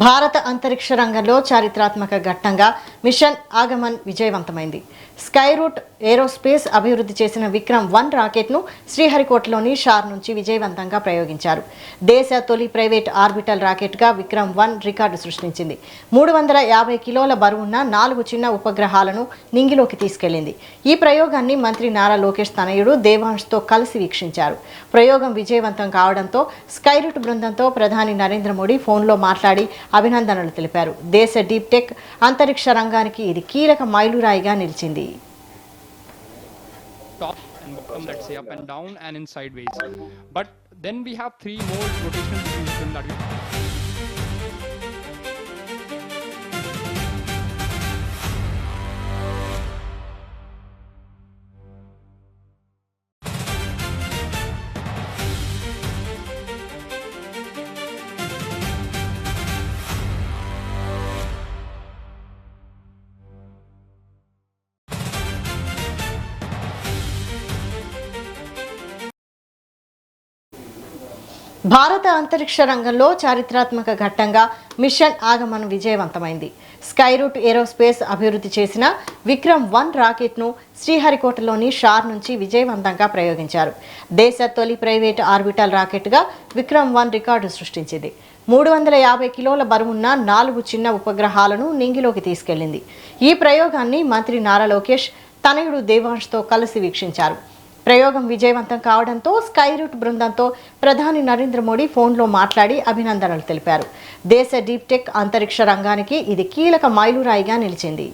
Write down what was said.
భారత అంతరిక్ష రంగంలో చారిత్రాత్మక ఘట్టంగా మిషన్ ఆగమన్ విజయవంతమైంది. స్కై రూట్ ఏరోస్పేస్ అభివృద్ధి చేసిన విక్రమ్-1 రాకెట్ను శ్రీహరికోటలోని షార్ నుంచి విజయవంతంగా ప్రయోగించారు. దేశ తొలి ప్రైవేట్ ఆర్బిటల్ రాకెట్గా విక్రమ్-1 రికార్డు సృష్టించింది. 350 కిలోల బరువున్న 4 చిన్న ఉపగ్రహాలను నింగిలోకి తీసుకెళ్లింది. ఈ ప్రయోగాన్ని మంత్రి నారా లోకేష్ తనయుడు దేవాంష్తో కలిసి వీక్షించారు. ప్రయోగం విజయవంతం కావడంతో స్కై రూట్ బృందంతో ప్రధాని నరేంద్ర మోడీ ఫోన్లో మాట్లాడి అభినందనలు తెలిపారు. దేశ డీప్ టెక్ అంతరిక్ష రంగానికి ఇది కీలక మైలురాయిగా నిలిచింది. Top and bottom, let's say up and down and in sideways. But then we have 3 more rotational distribution that we భారత అంతరిక్ష రంగంలో చారిత్రాత్మక ఘట్టంగా మిషన్ ఆగమన్ విజయవంతమైంది. స్కై రూట్ ఏరోస్పేస్ అభివృద్ధి చేసిన విక్రమ్-1 రాకెట్ను శ్రీహరికోటలోని షార్ నుంచి విజయవంతంగా ప్రయోగించారు. దేశ తొలి ప్రైవేట్ ఆర్బిటల్ రాకెట్గా విక్రమ్-1 రికార్డు సృష్టించింది. 350 కిలోల బరువున్న 4 చిన్న ఉపగ్రహాలను నింగిలోకి తీసుకెళ్లింది. ఈ ప్రయోగాన్ని మంత్రి నారా లోకేష్ తనయుడు దేవాంష్తో కలిసి వీక్షించారు. ప్రయోగం విజయవంతం కావడంతో స్కై రూట్ బృందంతో ప్రధాని నరేంద్ర మోడీ ఫోన్లో మాట్లాడి అభినందనలు తెలిపారు. దేశ డీప్ టెక్ అంతరిక్ష రంగానికి ఇది కీలక మైలురాయిగా నిలిచింది.